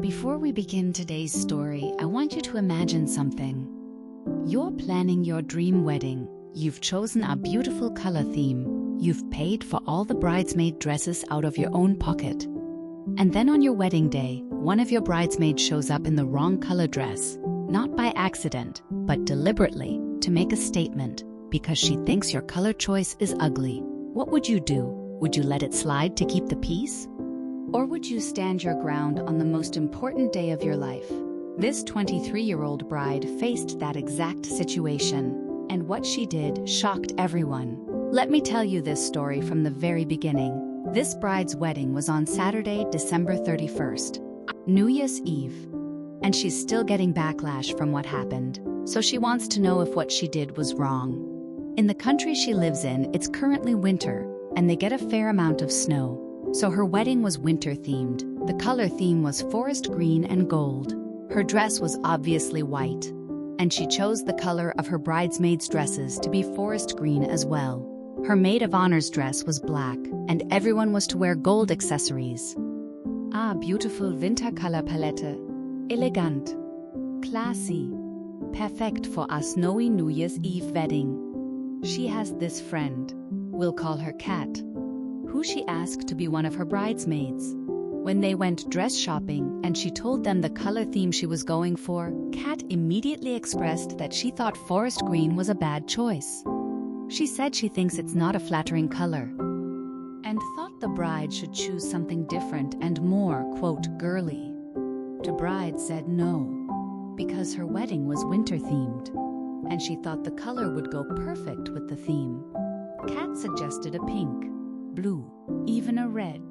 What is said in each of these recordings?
Before we begin today's story, I want you to imagine something. You're planning your dream wedding. You've chosen a beautiful color theme. You've paid for all the bridesmaid dresses out of your own pocket. And then on your wedding day, one of your bridesmaids shows up in the wrong color dress, not by accident, but deliberately, to make a statement, because she thinks your color choice is ugly. What would you do? Would you let it slide to keep the peace? Or would you stand your ground on the most important day of your life? This 23-year-old bride faced that exact situation, and what she did shocked everyone. Let me tell you this story from the very beginning. This bride's wedding was on Saturday, December 31st, New Year's Eve, and she's still getting backlash from what happened, so she wants to know if what she did was wrong. In the country she lives in, it's currently winter, and they get a fair amount of snow. So her wedding was winter-themed. The color theme was forest green and gold. Her dress was obviously white, and she chose the color of her bridesmaids' dresses to be forest green as well. Her Maid of Honour's dress was black, and everyone was to wear gold accessories. Ah, beautiful winter color palette. Elegant. Classy. Perfect for a snowy New Year's Eve wedding. She has this friend. We'll call her Kat, who she asked to be one of her bridesmaids. When they went dress shopping and she told them the color theme she was going for, Kat immediately expressed that she thought forest green was a bad choice. She said she thinks it's not a flattering color, and thought the bride should choose something different and more, quote, girly. The bride said no, because her wedding was winter-themed, and she thought the color would go perfect with the theme. Kat suggested a pink, blue, even a red.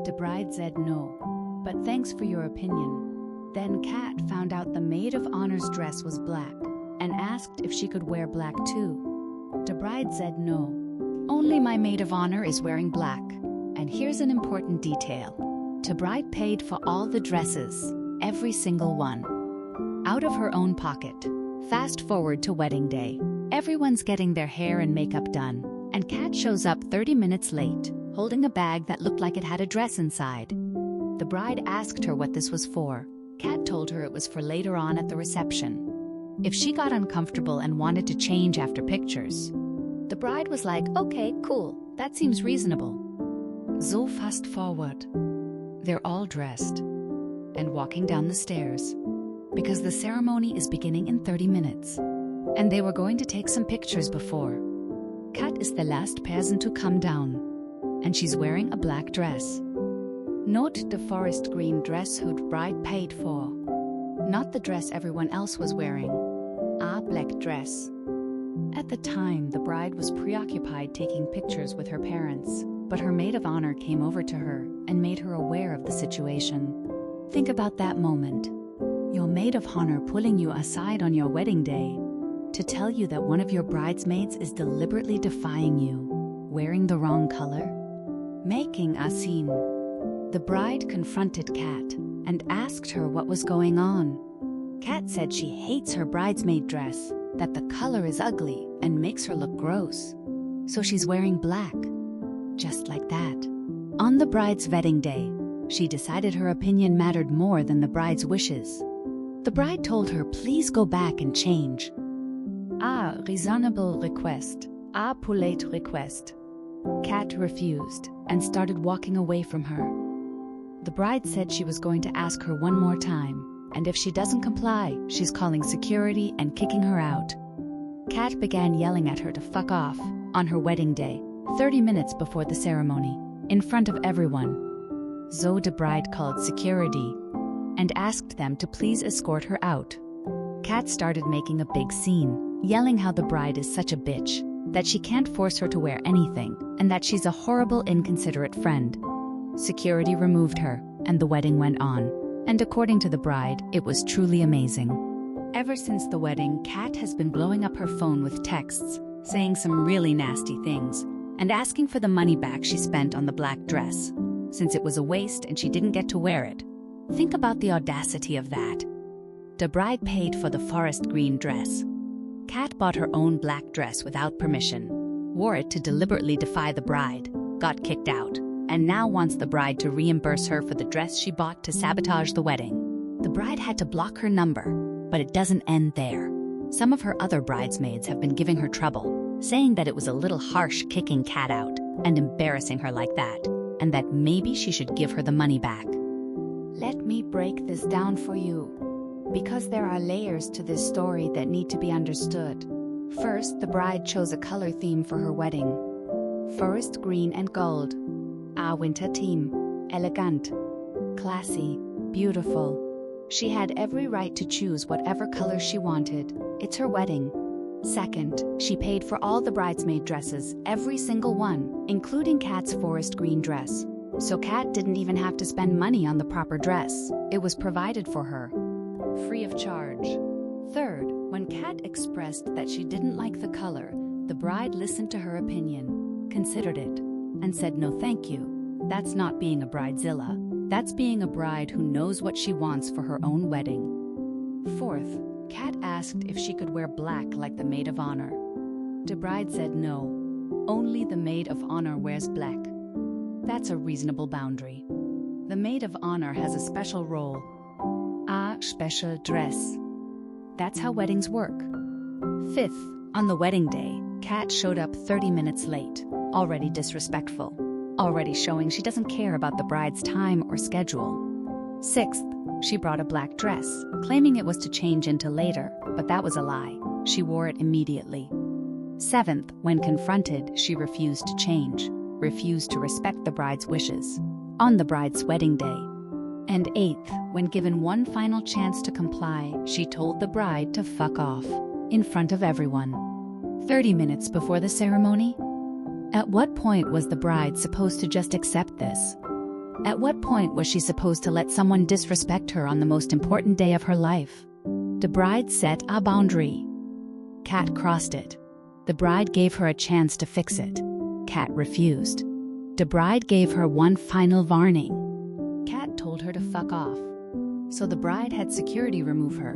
The bride said no, but thanks for your opinion. Then Kat found out the Maid of Honour's dress was black and asked if she could wear black too. The bride said no. Only my Maid of Honour is wearing black. And here's an important detail. The bride paid for all the dresses, every single one, out of her own pocket. Fast forward to wedding day. Everyone's getting their hair and makeup done, and Kat shows up 30 minutes late, holding a bag that looked like it had a dress inside. The bride asked her what this was for. Kat told her it was for later on at the reception, if she got uncomfortable and wanted to change after pictures. The bride was like, okay, cool, that seems reasonable. So fast forward. They're all dressed and walking down the stairs, because the ceremony is beginning in 30 minutes, and they were going to take some pictures before. Kat is the last person to come down, and she's wearing a black dress. Note the forest green dress who bride paid for, not the dress everyone else was wearing, a black dress. At the time, the bride was preoccupied taking pictures with her parents, but her Maid of Honour came over to her and made her aware of the situation. Think about that moment. Your Maid of Honour pulling you aside on your wedding day to tell you that one of your bridesmaids is deliberately defying you, wearing the wrong color, making a scene. The bride confronted Kat and asked her what was going on. Kat said she hates her bridesmaid dress, that the color is ugly and makes her look gross. So she's wearing black. Just like that. On the bride's wedding day, she decided her opinion mattered more than the bride's wishes. The bride told her please go back and change. A reasonable request. A polite request. Kat refused and started walking away from her. The bride said she was going to ask her one more time, and if she doesn't comply, she's calling security and kicking her out. Kat began yelling at her to fuck off on her wedding day, 30 minutes before the ceremony, in front of everyone. So the bride called security and asked them to please escort her out. Kat started making a big scene, yelling how the bride is such a bitch, that she can't force her to wear anything, and that she's a horrible, inconsiderate friend. Security removed her, and the wedding went on. And according to the bride, it was truly amazing. Ever since the wedding, Kat has been blowing up her phone with texts, saying some really nasty things, and asking for the money back she spent on the black dress, since it was a waste and she didn't get to wear it. Think about the audacity of that. The bride paid for the forest green dress. Kat bought her own black dress without permission, wore it to deliberately defy the bride, got kicked out, and now wants the bride to reimburse her for the dress she bought to sabotage the wedding. The bride had to block her number, but it doesn't end there. Some of her other bridesmaids have been giving her trouble, saying that it was a little harsh kicking Kat out and embarrassing her like that, and that maybe she should give her the money back. Let me break this down for you, because there are layers to this story that need to be understood. First, the bride chose a color theme for her wedding. Forest green and gold. A winter theme. Elegant. Classy. Beautiful. She had every right to choose whatever color she wanted. It's her wedding. Second, she paid for all the bridesmaid dresses, every single one, including Kat's forest green dress. So Kat didn't even have to spend money on the proper dress. It was provided for her, free of charge. Third, when Kat expressed that she didn't like the color, the bride listened to her opinion, considered it, and said no thank you. That's not being a bridezilla. That's being a bride who knows what she wants for her own wedding. Fourth, Kat asked if she could wear black like the Maid of Honour. The bride said no. Only the Maid of Honour wears black. That's a reasonable boundary. The Maid of Honour has a special role. A special dress. That's how weddings work. Fifth, on the wedding day, Kat showed up 30 minutes late, already disrespectful, already showing she doesn't care about the bride's time or schedule. Sixth, she brought a black dress, claiming it was to change into later, but that was a lie. She wore it immediately. Seventh, when confronted, she refused to change, refused to respect the bride's wishes, on the bride's wedding day. And eighth, when given one final chance to comply, she told the bride to fuck off, in front of everyone. 30 minutes before the ceremony? At what point was the bride supposed to just accept this? At what point was she supposed to let someone disrespect her on the most important day of her life? The bride set a boundary. Kat crossed it. The bride gave her a chance to fix it. Kat refused. The bride gave her one final warning. Kat told her to fuck off. So the bride had security remove her.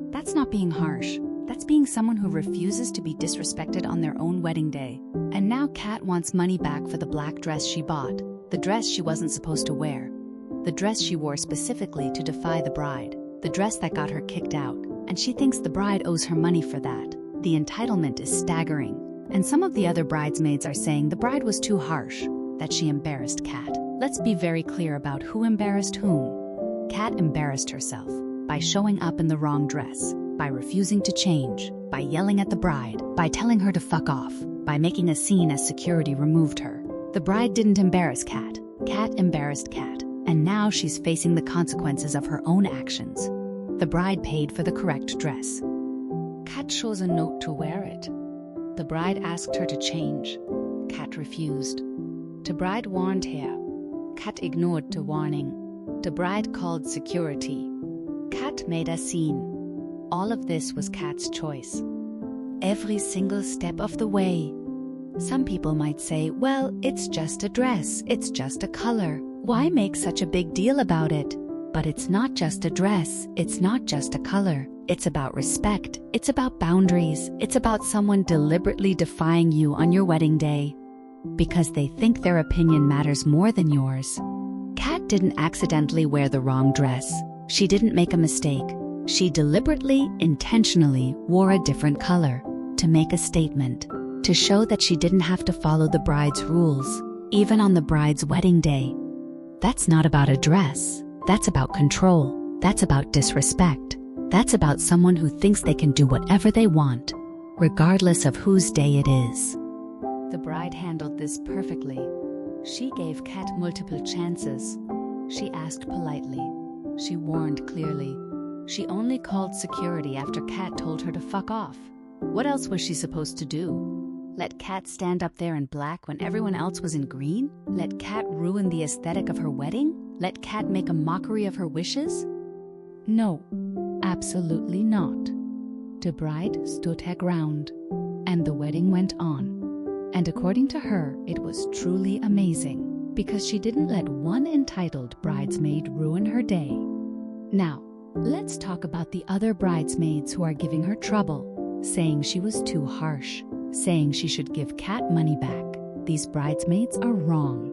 That's not being harsh. That's being someone who refuses to be disrespected on their own wedding day. And now Kat wants money back for the black dress she bought, the dress she wasn't supposed to wear, the dress she wore specifically to defy the bride, the dress that got her kicked out, and she thinks the bride owes her money for that. The entitlement is staggering. And some of the other bridesmaids are saying the bride was too harsh, that she embarrassed Kat. Let's be very clear about who embarrassed whom. Kat embarrassed herself by showing up in the wrong dress, by refusing to change, by yelling at the bride, by telling her to fuck off, by making a scene as security removed her. The bride didn't embarrass Kat. Kat embarrassed Kat, and now she's facing the consequences of her own actions. The bride paid for the correct dress. Kat chose a note to wear it. The bride asked her to change. Kat refused. The bride warned her. Kat ignored the warning. The bride called security. Kat made a scene. All of this was Kat's choice. Every single step of the way. Some people might say, well, it's just a dress, it's just a color. Why make such a big deal about it? But it's not just a dress, it's not just a color. It's about respect, it's about boundaries, it's about someone deliberately defying you on your wedding day. Because they think their opinion matters more than yours. Kat didn't accidentally wear the wrong dress. She didn't make a mistake. She deliberately, intentionally wore a different color to make a statement, to show that she didn't have to follow the bride's rules, even on the bride's wedding day. That's not about a dress. That's about control. That's about disrespect. That's about someone who thinks they can do whatever they want, regardless of whose day it is. The bride handled this perfectly. She gave Kat multiple chances. She asked politely. She warned clearly. She only called security after Kat told her to fuck off. What else was she supposed to do? Let Kat stand up there in black when everyone else was in green? Let Kat ruin the aesthetic of her wedding? Let Kat make a mockery of her wishes? No, absolutely not. The bride stood her ground, and the wedding went on. And according to her, it was truly amazing, because she didn't let one entitled bridesmaid ruin her day. Now, let's talk about the other bridesmaids who are giving her trouble, saying she was too harsh, saying she should give Kat money back. These bridesmaids are wrong.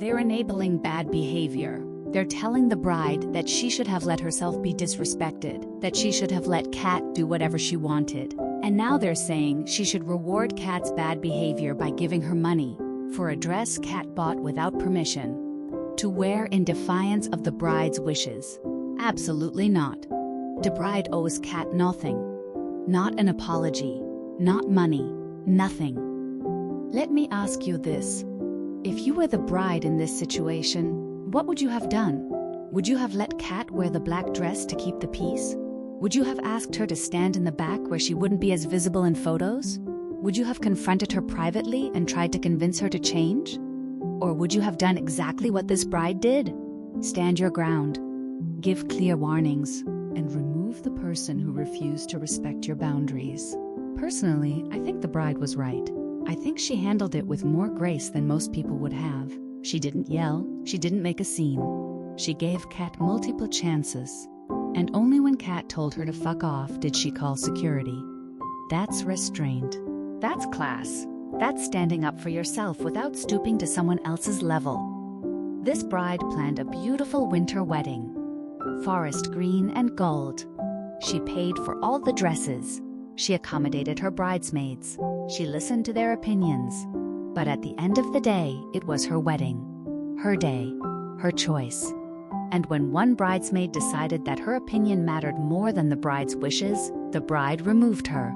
They're enabling bad behavior. They're telling the bride that she should have let herself be disrespected, that she should have let Kat do whatever she wanted. And now they're saying she should reward Kat's bad behavior by giving her money for a dress Kat bought without permission to wear in defiance of the bride's wishes. Absolutely not. The bride owes Kat nothing. Not an apology, not money, nothing. Let me ask you this. If you were the bride in this situation, what would you have done? Would you have let Kat wear the black dress to keep the peace? Would you have asked her to stand in the back where she wouldn't be as visible in photos? Would you have confronted her privately and tried to convince her to change? Or would you have done exactly what this bride did? Stand your ground, give clear warnings, and remove the person who refused to respect your boundaries. Personally, I think the bride was right. I think she handled it with more grace than most people would have. She didn't yell, she didn't make a scene. She gave Kat multiple chances. And only when Kat told her to fuck off did she call security. That's restraint. That's class. That's standing up for yourself without stooping to someone else's level. This bride planned a beautiful winter wedding. Forest green and gold. She paid for all the dresses. She accommodated her bridesmaids. She listened to their opinions. But at the end of the day, it was her wedding. Her day. Her choice. And when one bridesmaid decided that her opinion mattered more than the bride's wishes, the bride removed her.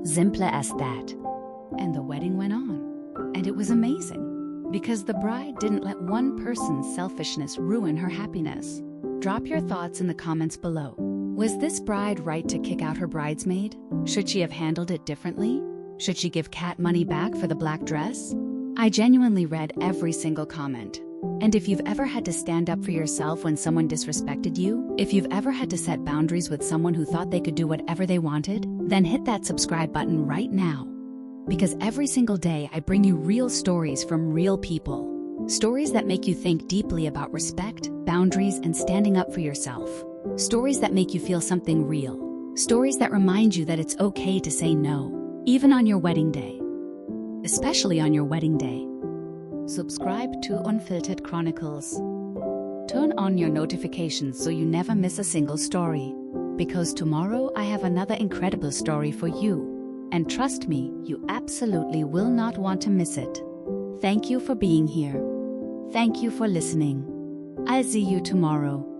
Simple as that. And the wedding went on. And it was amazing. Because the bride didn't let one person's selfishness ruin her happiness. Drop your thoughts in the comments below. Was this bride right to kick out her bridesmaid? Should she have handled it differently? Should she give Kat money back for the black dress? I genuinely read every single comment. And if you've ever had to stand up for yourself when someone disrespected you, if you've ever had to set boundaries with someone who thought they could do whatever they wanted, then hit that subscribe button right now. Because every single day I bring you real stories from real people. Stories that make you think deeply about respect, boundaries, and standing up for yourself. Stories that make you feel something real. Stories that remind you that it's okay to say no, even on your wedding day. Especially on your wedding day. Subscribe to Unfiltered Chronicles. Turn on your notifications so you never miss a single story. Because tomorrow I have another incredible story for you. And trust me, you absolutely will not want to miss it. Thank you for being here. Thank you for listening. I'll see you tomorrow.